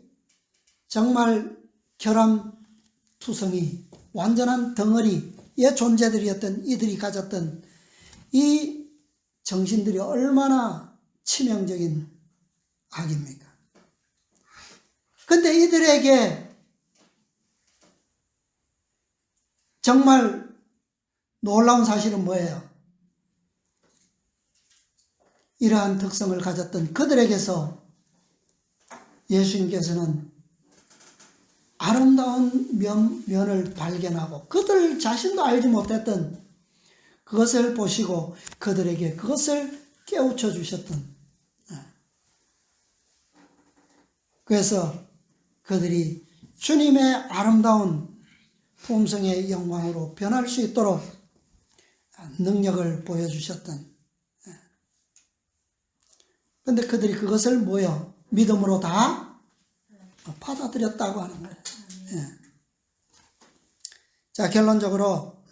정말 결함투성이 완전한 덩어리의 존재들이었던 이들이 가졌던 이 정신들이 얼마나 치명적인 악입니까? 근데 이들에게 정말 놀라운 사실은 뭐예요? 이러한 특성을 가졌던 그들에게서 예수님께서는 아름다운 면을 발견하고 그들 자신도 알지 못했던 그것을 보시고 그들에게 그것을 깨우쳐 주셨던, 그래서 그들이 주님의 아름다운 품성의 영광으로 변할 수 있도록 능력을 보여주셨던, 그런데 그들이 그것을 믿음으로 다 받아들였다고 하는 거예요. 자, 결론적으로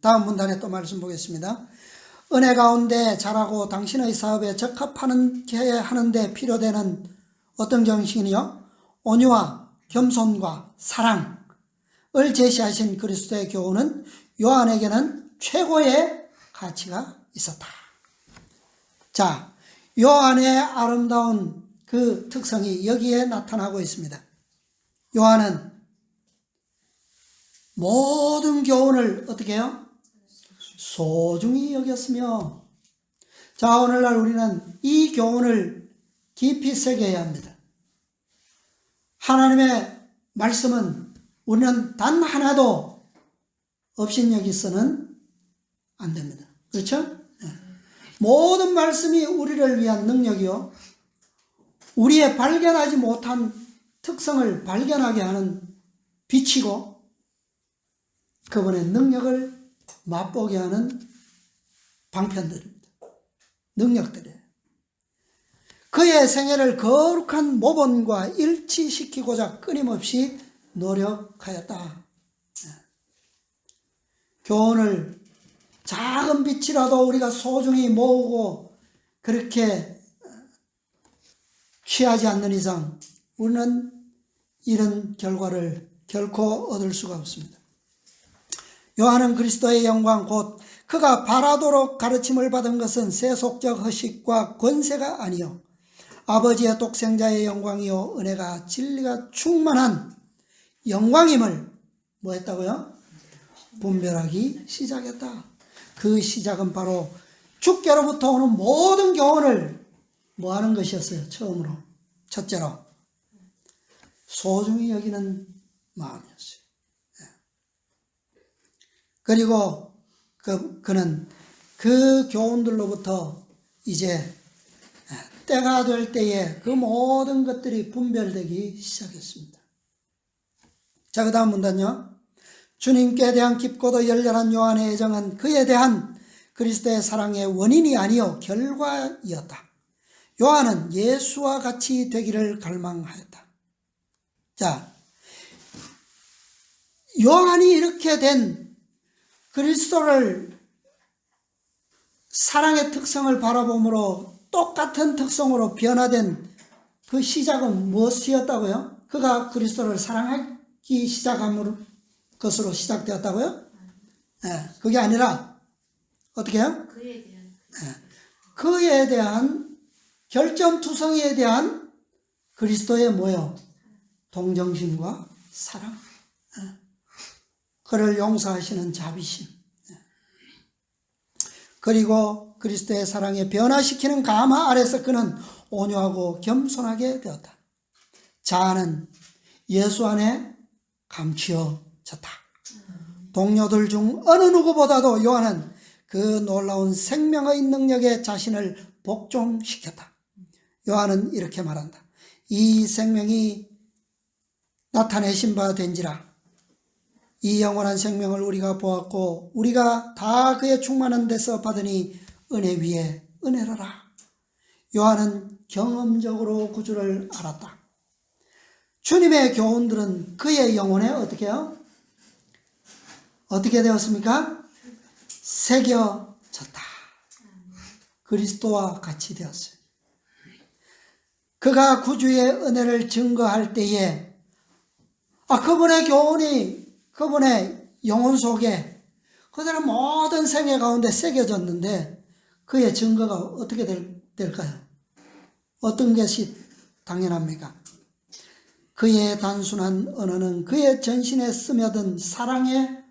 다음 문단에 또 말씀 보겠습니다. 은혜 가운데 자라고 당신의 사업에 적합하게 하는데 필요되는 어떤 정신이요? 온유와 겸손과 사랑을 제시하신 그리스도의 교훈은 요한에게는 최고의 가치가 있었다. 자, 요한의 아름다운 그 특성이 여기에 나타나고 있습니다. 요한은 모든 교훈을 어떻게 해요? 소중히 여겼으며, 자, 오늘날 우리는 이 교훈을 깊이 새겨야 합니다. 하나님의 말씀은 우리는 단 하나도 업신여기서는 안 됩니다. 그렇죠? 모든 말씀이 우리를 위한 능력이요, 우리의 발견하지 못한 특성을 발견하게 하는 빛이고, 그분의 능력을 맛보게 하는 방편들입니다. 능력들이에요. 그의 생애를 거룩한 모본과 일치시키고자 끊임없이 노력하였다. 교훈을 작은 빛이라도 우리가 소중히 모으고 그렇게 취하지 않는 이상 우리는 이런 결과를 결코 얻을 수가 없습니다. 요한은 그리스도의 영광 곧 그가 바라도록 가르침을 받은 것은 세속적 허식과 권세가 아니요 아버지의 독생자의 영광이요 은혜가 진리가 충만한 영광임을 뭐 했다고요? 분별하기 시작했다. 그 시작은 바로 주께로부터 오는 모든 교훈을 뭐 하는 것이었어요? 처음으로, 첫째로 소중히 여기는 마음이었어요. 그리고 그는 그 교훈들로부터 이제 때가 될 때에 그 모든 것들이 분별되기 시작했습니다. 자, 그 다음 문단요. 주님께 대한 깊고도 열렬한 요한의 애정은 그에 대한 그리스도의 사랑의 원인이 아니요 결과이었다. 요한은 예수와 같이 되기를 갈망하였다. 자, 요한이 이렇게 된 그리스도를 사랑의 특성을 바라봄으로 똑같은 특성으로 변화된 그 시작은 무엇이었다고요? 그가 그리스도를 사랑하기 시작함으로 것으로 시작되었다고요? 네, 그게 아니라 어떻게 해요? 그에 대한 결점투성이에 대한 그리스도의 뭐요? 동정심과 사랑, 그를 용서하시는 자비심, 그리고 그리스도의 사랑에 변화시키는 감화 아래서 그는 온유하고 겸손하게 되었다. 자아는 예수 안에 감추어졌다. 동료들 중 어느 누구보다도 요한은 그 놀라운 생명의 능력에 자신을 복종시켰다. 요한은 이렇게 말한다. 이 생명이 나타내신 바 된지라. 이 영원한 생명을 우리가 보았고 우리가 다 그의 충만한 데서 받으니 은혜 위에 은혜로라. 요한은 경험적으로 구주를 알았다. 주님의 교훈들은 그의 영혼에 어떻게 해요? 어떻게 되었습니까? 새겨졌다. 그리스도와 같이 되었어요. 그가 구주의 은혜를 증거할 때에 그분의 교훈이 그분의 영혼 속에 그들의 모든 생애 가운데 새겨졌는데 그의 증거가 어떻게 될까요? 어떤 것이 당연합니까? 그의 단순한 언어는 그의 전신에 스며든 사랑의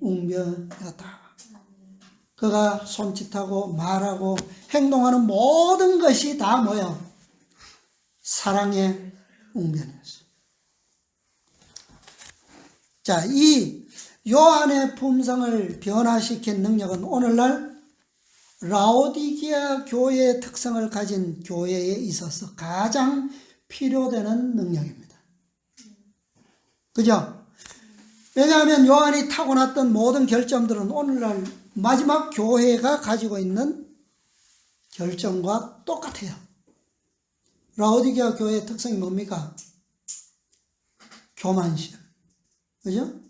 웅변이었다. 그가 손짓하고 말하고 행동하는 모든 것이 다 뭐예요? 사랑의 웅변이었어요. 자, 이 요한의 품성을 변화시킨 능력은 오늘날 라오디게아 교회의 특성을 가진 교회에 있어서 가장 필요되는 능력입니다. 그죠? 왜냐하면 요한이 타고났던 모든 결점들은 오늘날 마지막 교회가 가지고 있는 결점과 똑같아요. 라오디게아 교회의 특성이 뭡니까? 교만심. 그죠?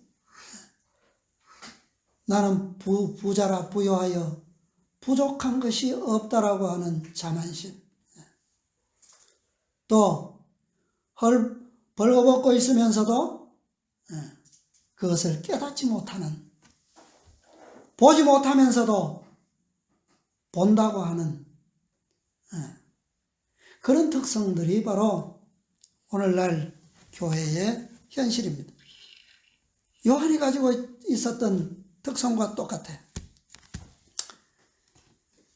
나는 부자라 부요하여 부족한 것이 없다라고 하는 자만심. 또 벌거벗고 있으면서도 그것을 깨닫지 못하는, 보지 못하면서도 본다고 하는 그런 특성들이 바로 오늘날 교회의 현실입니다. 요한이 가지고 있었던 특성과 똑같아요.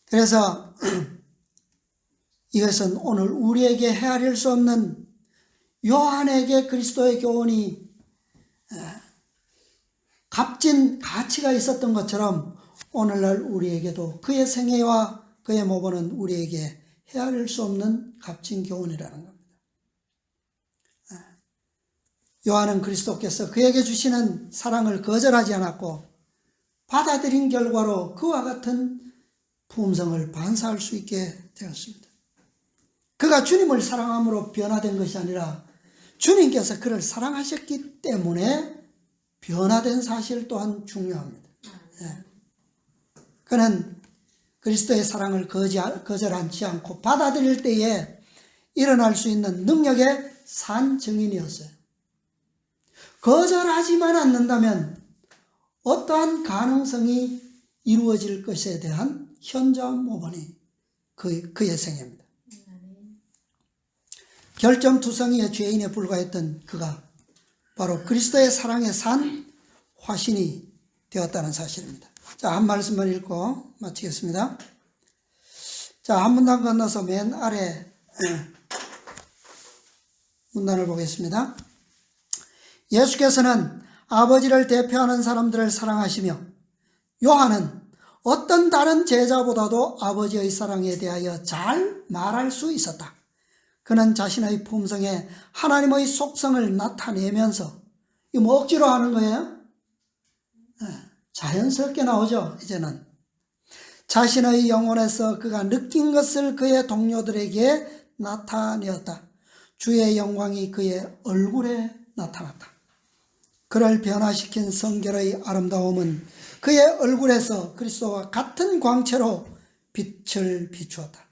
그래서 이것은 오늘 우리에게 헤아릴 수 없는 요한에게 그리스도의 교훈이 값진 가치가 있었던 것처럼 오늘날 우리에게도 그의 생애와 그의 모범은 우리에게 헤아릴 수 없는 값진 교훈이라는 겁니다. 요한은 그리스도께서 그에게 주시는 사랑을 거절하지 않았고 받아들인 결과로 그와 같은 품성을 반사할 수 있게 되었습니다. 그가 주님을 사랑함으로 변화된 것이 아니라 주님께서 그를 사랑하셨기 때문에 변화된 사실 또한 중요합니다. 그는 그리스도의 사랑을 거절하지 않고 받아들일 때에 일어날 수 있는 능력의 산 증인이었어요. 거절하지만 않는다면 어떠한 가능성이 이루어질 것에 대한 현저모본이 그의 생애입니다. 결점투성이의 죄인에 불과했던 그가 바로 그리스도의 사랑에 산 화신이 되었다는 사실입니다. 자, 한 말씀만 읽고 마치겠습니다. 자, 한 문단 건너서 맨 아래 문단을 보겠습니다. 예수께서는 아버지를 대표하는 사람들을 사랑하시며 요한은 어떤 다른 제자보다도 아버지의 사랑에 대하여 잘 말할 수 있었다. 그는 자신의 품성에 하나님의 속성을 나타내면서, 이거 뭐 억지로 하는 거예요? 자연스럽게 나오죠, 이제는. 자신의 영혼에서 그가 느낀 것을 그의 동료들에게 나타내었다. 주의 영광이 그의 얼굴에 나타났다. 그를 변화시킨 성결의 아름다움은 그의 얼굴에서 그리스도와 같은 광채로 빛을 비추었다.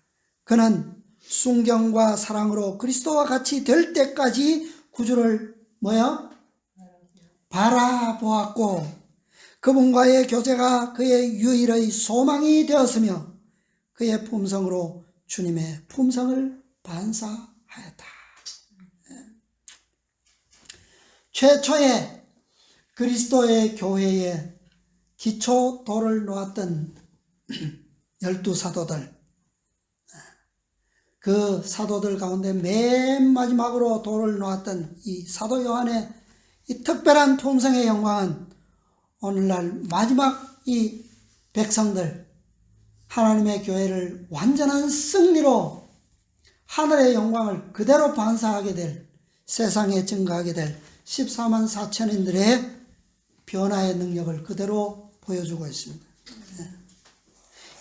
그는 순경과 사랑으로 그리스도와 같이 될 때까지 구주를 바라보았고 그분과의 교제가 그의 유일의 소망이 되었으며 그의 품성으로 주님의 품성을 반사하였다. 최초의 그리스도의 교회에 기초도를 놓았던 12사도들, 그 사도들 가운데 맨 마지막으로 돌을 놓았던 이 사도 요한의 이 특별한 품성의 영광은 오늘날 마지막 이 백성들, 하나님의 교회를 완전한 승리로 하늘의 영광을 그대로 반사하게 될, 세상에 증거하게 될 14만 4천인들의 변화의 능력을 그대로 보여주고 있습니다.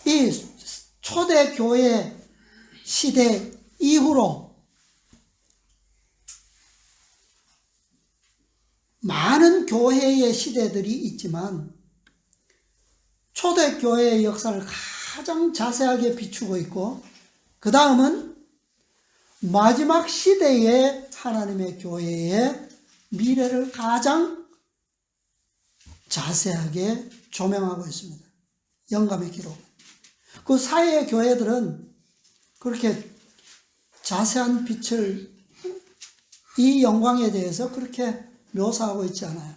이 초대 교회의 시대 이후로 많은 교회의 시대들이 있지만 초대교회의 역사를 가장 자세하게 비추고 있고, 그 다음은 마지막 시대의 하나님의 교회의 미래를 가장 자세하게 조명하고 있습니다. 영감의 기록. 그 사이의 교회들은 그렇게 자세한 빛을, 이 영광에 대해서 그렇게 묘사하고 있지 않아요.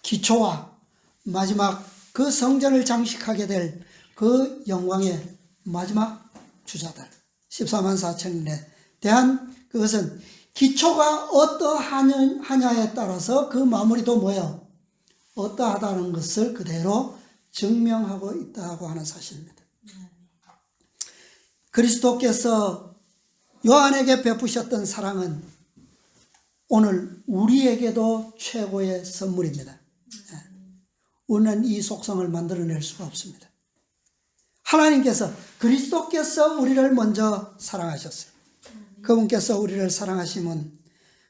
기초와 마지막 그 성전을 장식하게 될 그 영광의 마지막 주자들 14만 4천인에 대한 그것은 기초가 어떠하냐에 따라서 그 마무리도 뭐예요? 어떠하다는 것을 그대로 증명하고 있다고 하는 사실입니다. 그리스도께서 요한에게 베푸셨던 사랑은 오늘 우리에게도 최고의 선물입니다. 우리는 이 속성을 만들어낼 수가 없습니다. 하나님께서, 그리스도께서 우리를 먼저 사랑하셨어요. 그분께서 우리를 사랑하시면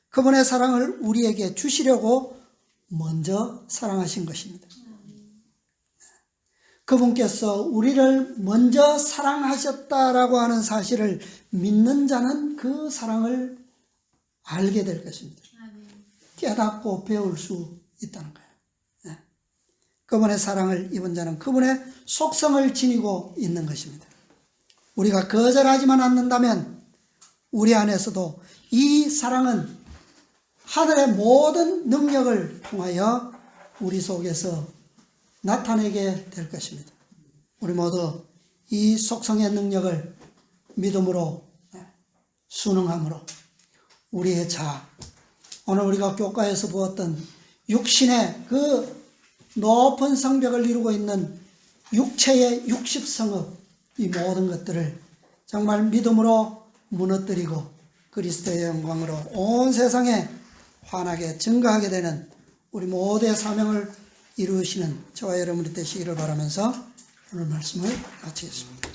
그분의 사랑을 우리에게 주시려고 먼저 사랑하신 것입니다. 그분께서 우리를 먼저 사랑하셨다라고 하는 사실을 믿는 자는 그 사랑을 알게 될 것입니다. 깨닫고 배울 수 있다는 거예요. 그분의 사랑을 입은 자는 그분의 속성을 지니고 있는 것입니다. 우리가 거절하지만 않는다면 우리 안에서도 이 사랑은 하늘의 모든 능력을 통하여 우리 속에서 나타내게 될 것입니다. 우리 모두 이 속성의 능력을 믿음으로, 순응함으로 우리의 자아, 오늘 우리가 교과에서 보았던 육신의 그 높은 성벽을 이루고 있는 육체의 60성읍, 이 모든 것들을 정말 믿음으로 무너뜨리고 그리스도의 영광으로 온 세상에 환하게 증거하게 되는 우리 모두의 사명을 이루시는 저와 여러분이 되시기를 바라면서 오늘 말씀을 마치겠습니다.